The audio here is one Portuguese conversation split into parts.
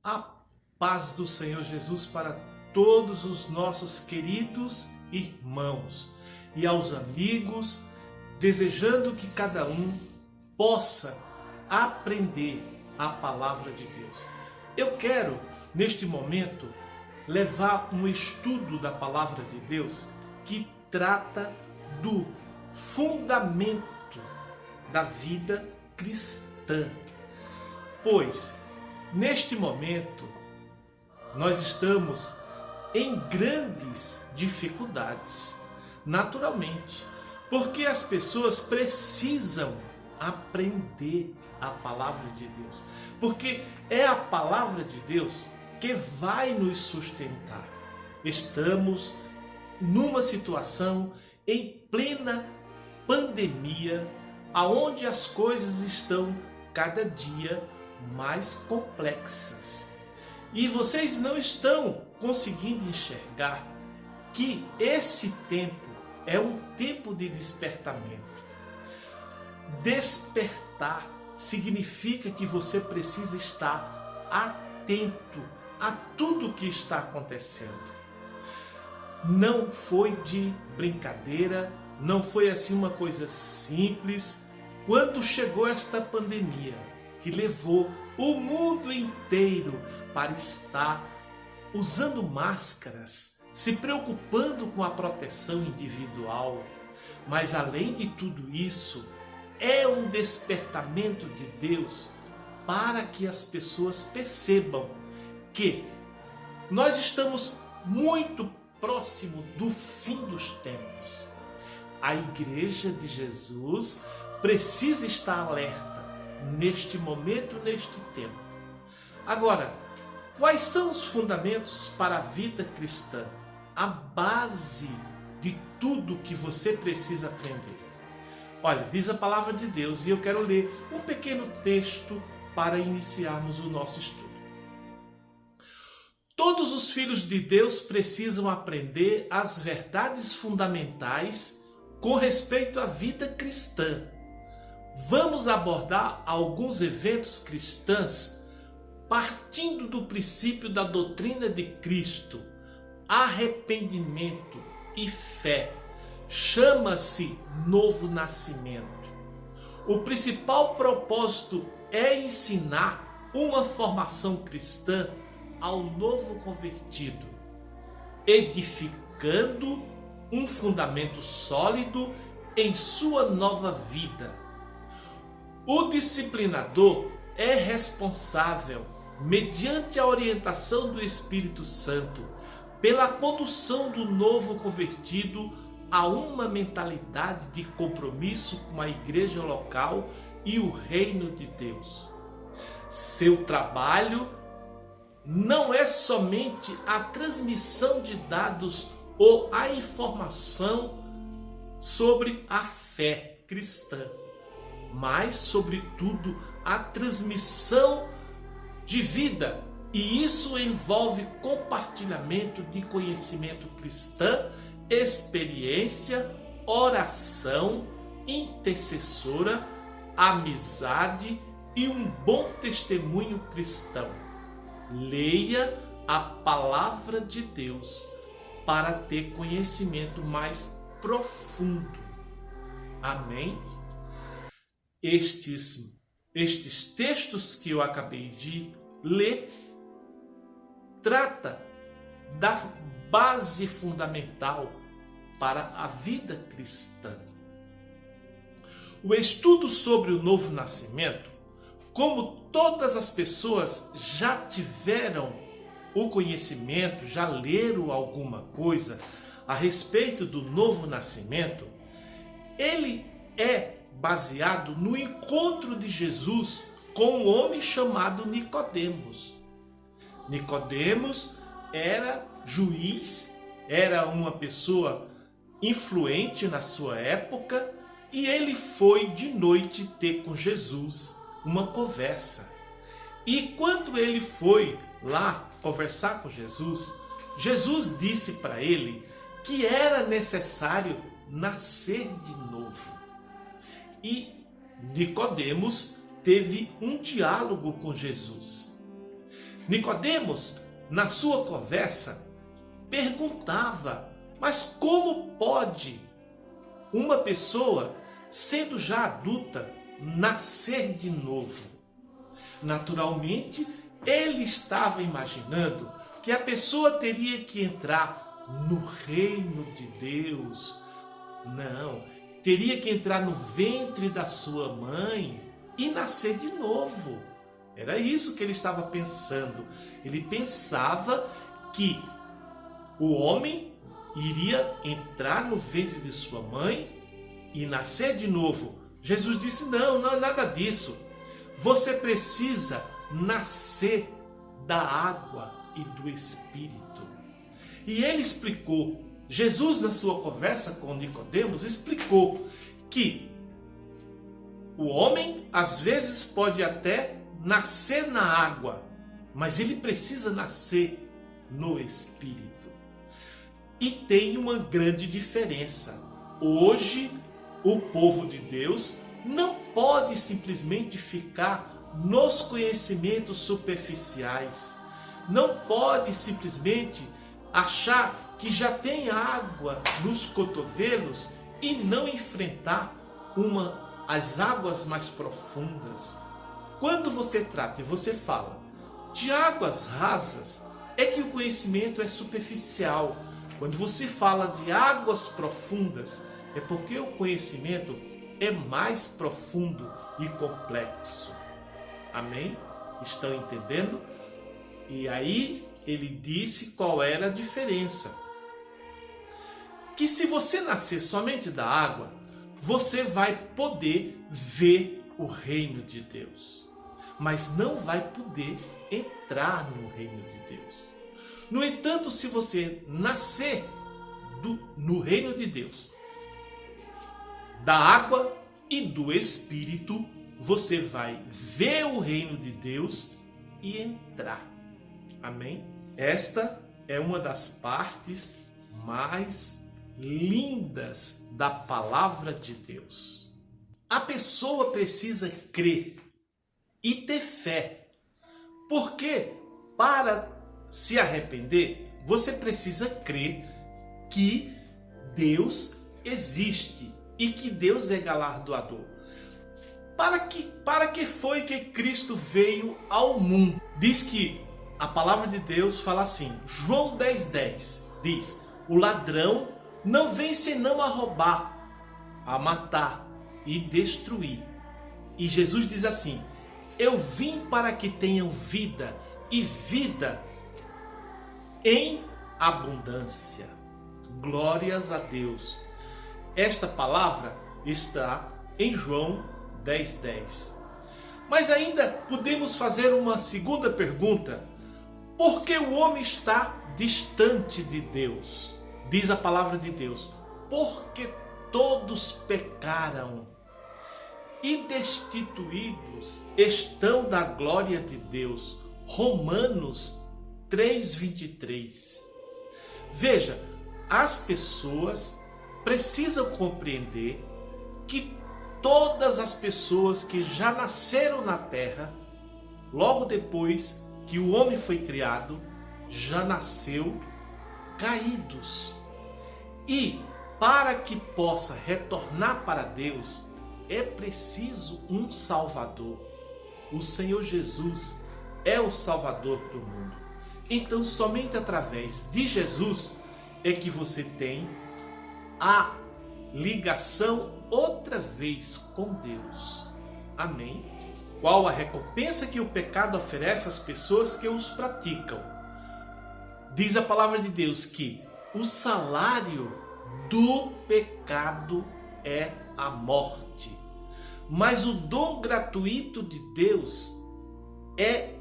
A paz do Senhor Jesus para todos os nossos queridos irmãos e aos amigos, desejando que cada um possa aprender a palavra de Deus. Eu quero, neste momento, levar um estudo da palavra de Deus que trata do fundamento da vida cristã. Pois, neste momento, nós estamos em grandes dificuldades, naturalmente, porque as pessoas precisam aprender a palavra de Deus, porque é a palavra de Deus que vai nos sustentar. Estamos numa situação em plena pandemia, aonde as coisas estão cada dia mais complexas. E vocês não estão conseguindo enxergar que esse tempo é um tempo de despertamento. Despertar significa que você precisa estar atento a tudo o que está acontecendo. Não foi de brincadeira, não foi assim uma coisa simples. Quando chegou esta pandemia, que levou o mundo inteiro para estar usando máscaras, se preocupando com a proteção individual, mas além de tudo isso, é um despertamento de Deus para que as pessoas percebam que nós estamos muito próximo do fim dos tempos. A Igreja de Jesus precisa estar alerta neste momento, neste tempo. Agora, quais são os fundamentos para a vida cristã? A base de tudo que você precisa aprender. Olha, diz a palavra de Deus, e eu quero ler um pequeno texto para iniciarmos o nosso estudo. Todos os filhos de Deus precisam aprender as verdades fundamentais com respeito à vida cristã. Vamos abordar alguns eventos cristãos partindo do princípio da doutrina de Cristo, arrependimento e fé. Chama-se novo nascimento. O principal propósito é ensinar uma formação cristã ao novo convertido, edificando um fundamento sólido em sua nova vida. O disciplinador é responsável, mediante a orientação do Espírito Santo, pela condução do novo convertido a uma mentalidade de compromisso com a igreja local e o reino de Deus. Seu trabalho não é somente a transmissão de dados ou a informação sobre a fé cristã, mas, sobretudo, a transmissão de vida. E isso envolve compartilhamento de conhecimento cristão, experiência, oração, intercessora, amizade e um bom testemunho cristão. Leia a palavra de Deus para ter conhecimento mais profundo. Amém? Estes textos que eu acabei de ler trata da base fundamental para a vida cristã. O estudo sobre o novo nascimento, como todas as pessoas já tiveram o conhecimento, já leram alguma coisa a respeito do novo nascimento, ele é baseado no encontro de Jesus com um homem chamado Nicodemos. Nicodemos era juiz, era uma pessoa influente na sua época, e ele foi de noite ter com Jesus uma conversa. E quando ele foi lá conversar com Jesus, Jesus disse para ele que era necessário nascer de novo. E Nicodemos teve um diálogo com Jesus. Nicodemos, na sua conversa, perguntava: mas como pode uma pessoa, sendo já adulta, nascer de novo? Naturalmente, ele estava imaginando que a pessoa teria que entrar no reino de Deus. Não, teria que entrar no ventre da sua mãe e nascer de novo. Era isso que ele estava pensando. Ele pensava que o homem iria entrar no ventre de sua mãe e nascer de novo. Jesus disse: não, não é nada disso. Você precisa nascer da água e do Espírito. E ele explicou, Jesus, na sua conversa com Nicodemos, explicou que o homem às vezes pode até nascer na água, mas ele precisa nascer no Espírito. E tem uma grande diferença. Hoje, o povo de Deus não pode simplesmente ficar nos conhecimentos superficiais. Não pode simplesmente achar que já tem água nos cotovelos e não enfrentar as águas mais profundas. Quando você trata e você fala de águas rasas, é que o conhecimento é superficial. Quando você fala de águas profundas, é porque o conhecimento é mais profundo e complexo. Amém? Estão entendendo? E aí ele disse qual era a diferença. Que se você nascer somente da água, você vai poder ver o reino de Deus, mas não vai poder entrar no reino de Deus. No entanto, se você nascer no reino de Deus, da água e do Espírito, você vai ver o reino de Deus e entrar. Amém? Esta é uma das partes mais lindas da palavra de Deus. A pessoa precisa crer e ter fé, porque para se arrepender, você precisa crer que Deus existe e que Deus é galardoador. Para que foi que Cristo veio ao mundo? Diz que a palavra de Deus fala assim, João 10:10 diz: o ladrão não vem senão a roubar, a matar e destruir. E Jesus diz assim: eu vim para que tenham vida e vida em abundância. Glórias a Deus. Esta palavra está em João 10:10. Mas ainda podemos fazer uma segunda pergunta. Por que o homem está distante de Deus? Diz a palavra de Deus: porque todos pecaram e destituídos estão da glória de Deus. Romanos 3:23. Veja, as pessoas precisam compreender que todas as pessoas que já nasceram na terra, logo depois que o homem foi criado, já nasceu caídos. E para que possa retornar para Deus, é preciso um Salvador. O Senhor Jesus é o Salvador do mundo. Então, somente através de Jesus é que você tem a ligação outra vez com Deus. Amém? Qual a recompensa que o pecado oferece às pessoas que os praticam? Diz a palavra de Deus que o salário do pecado é a morte. Mas o dom gratuito de Deus é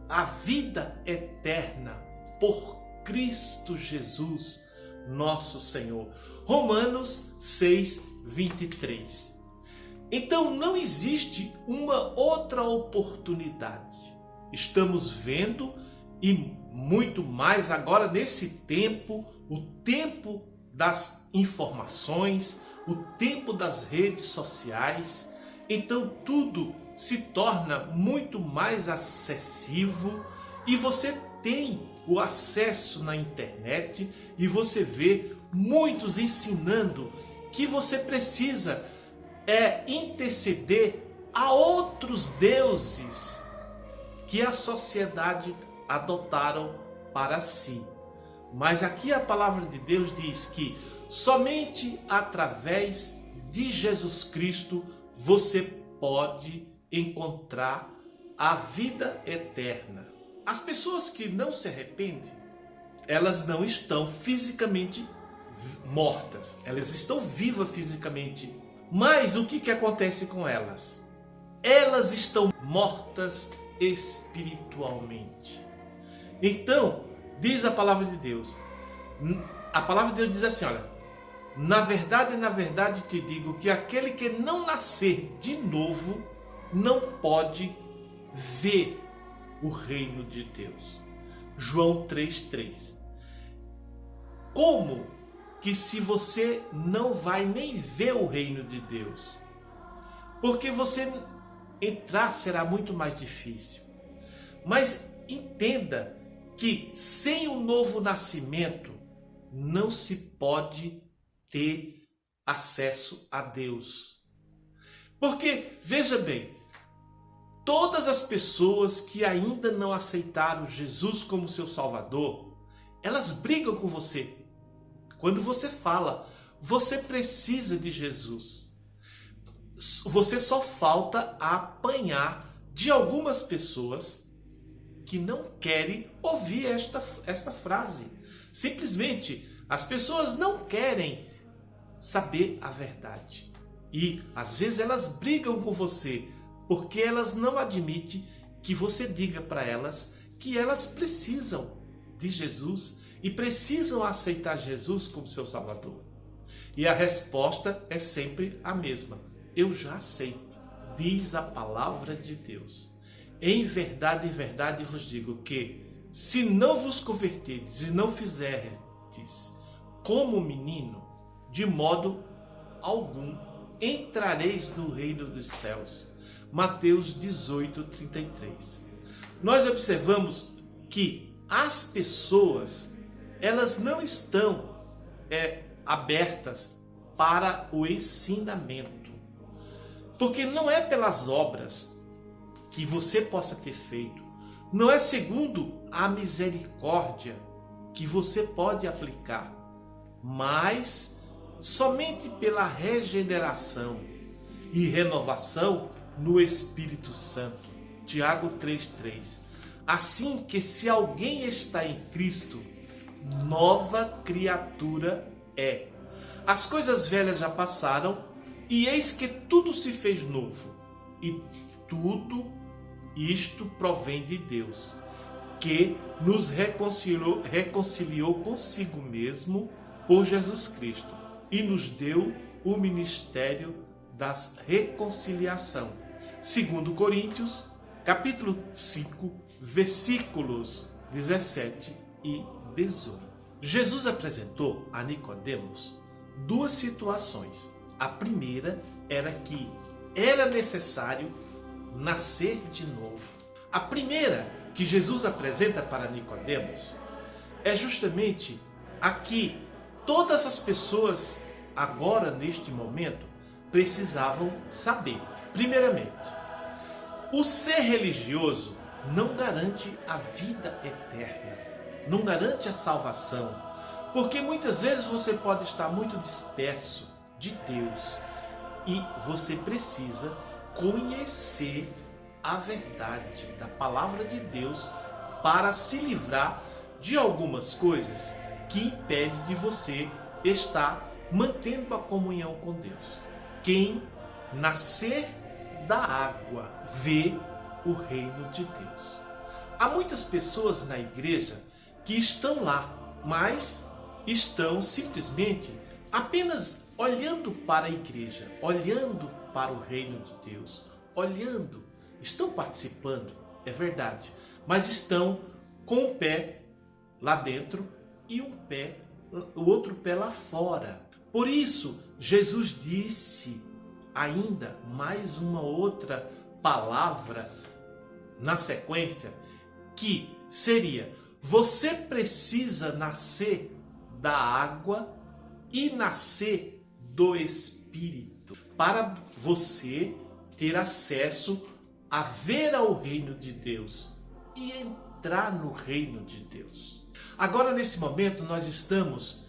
a vida eterna por Cristo Jesus, nosso Senhor. Romanos 6:23. Então não existe uma outra oportunidade. Estamos vendo, e muito mais agora nesse tempo, o tempo das informações, o tempo das redes sociais. Então tudo se torna muito mais acessível E você tem o acesso na internet e você vê muitos ensinando que você precisa interceder a outros deuses que a sociedade adotaram para si. Mas aqui a palavra de Deus diz que somente através de Jesus Cristo você pode encontrar a vida eterna. As pessoas que não se arrependem, elas não estão fisicamente mortas, elas estão vivas fisicamente. Mas o que acontece com elas? Elas estão mortas espiritualmente. Então, diz a palavra de Deus, diz assim, olha, na verdade te digo que aquele que não nascer de novo não pode ver o reino de Deus. João 3,3. Como que se você não vai nem ver o reino de Deus? Porque você entrar será muito mais difícil. Mas entenda que sem o novo nascimento não se pode ter acesso a Deus. Porque, veja bem, todas as pessoas que ainda não aceitaram Jesus como seu Salvador, elas brigam com você. Quando você fala, você precisa de Jesus. Você só falta apanhar de algumas pessoas que não querem ouvir esta frase. Simplesmente, as pessoas não querem saber a verdade. E, às vezes, elas brigam com você, porque elas não admitem que você diga para elas que elas precisam de Jesus e precisam aceitar Jesus como seu Salvador. E a resposta é sempre a mesma. Eu já aceito, diz a palavra de Deus. Em verdade vos digo que, se não vos converterdes e não fizerdes como menino, de modo algum entrareis no reino dos céus. Mateus 18:33. Nós observamos que as pessoas, elas não estão abertas para o ensinamento. Porque não é pelas obras que você possa ter feito, não é segundo a misericórdia que você pode aplicar, mas somente pela regeneração e renovação no Espírito Santo. Tiago 3,3. Assim que se alguém está em Cristo, nova criatura é. As coisas velhas já passaram, e eis que tudo se fez novo. E tudo isto provém de Deus, que nos reconciliou consigo mesmo por Jesus Cristo e nos deu o ministério da reconciliação. 2 Coríntios, capítulo 5, versículos 17 e 18. Jesus apresentou a Nicodemos duas situações. A primeira era que era necessário nascer de novo. A primeira que Jesus apresenta para Nicodemos é justamente a que todas as pessoas agora neste momento precisavam saber. Primeiramente, o ser religioso não garante a vida eterna, não garante a salvação, porque muitas vezes você pode estar muito disperso de Deus e você precisa conhecer a verdade da palavra de Deus para se livrar de algumas coisas que impedem de você estar mantendo a comunhão com Deus. Quem nascer da água vê o reino de Deus. Há muitas pessoas na igreja que estão lá, mas estão simplesmente apenas olhando para a igreja, olhando para o reino de Deus, olhando, estão participando, é verdade, mas estão com um pé lá dentro e o outro pé lá fora. Por isso, Jesus disse ainda mais uma outra palavra na sequência, que seria: você precisa nascer da água e nascer do Espírito para você ter acesso a ver ao reino de Deus e entrar no reino de Deus. Agora, nesse momento, nós estamos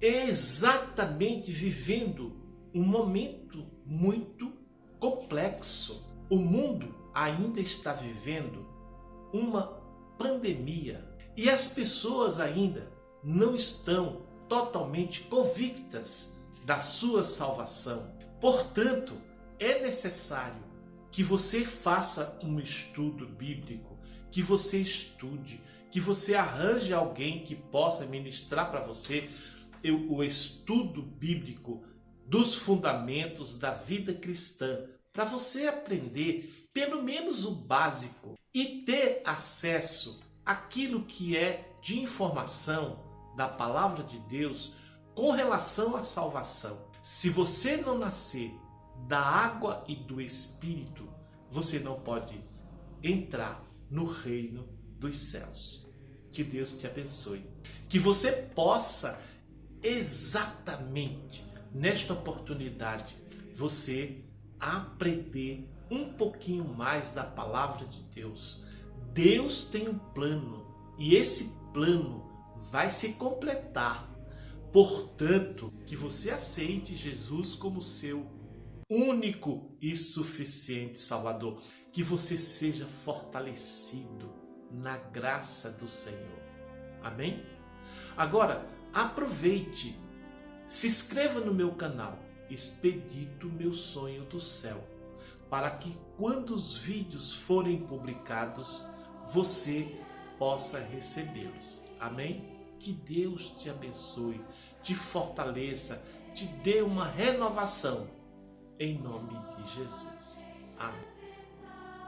exatamente vivendo um momento muito complexo. O mundo ainda está vivendo uma pandemia e as pessoas ainda não estão totalmente convictas da sua salvação. Portanto, é necessário que você faça um estudo bíblico, que você estude, que você arranje alguém que possa ministrar para você o estudo bíblico dos fundamentos da vida cristã, para você aprender pelo menos o básico e ter acesso àquilo que é de informação da palavra de Deus com relação à salvação. Se você não nascer da água e do Espírito, você não pode entrar no reino dos céus. Que Deus te abençoe. Que você possa exatamente nesta oportunidade você aprender um pouquinho mais da palavra de Deus. Deus tem um plano e esse plano vai se completar. Portanto, que você aceite Jesus como seu único e suficiente Salvador. Que você seja fortalecido na graça do Senhor. Amém? Agora, aproveite, se inscreva no meu canal Expedito Meu Sonho do Céu, para que quando os vídeos forem publicados, você possa recebê-los. Amém? Que Deus te abençoe, te fortaleça, te dê uma renovação, em nome de Jesus. Amém.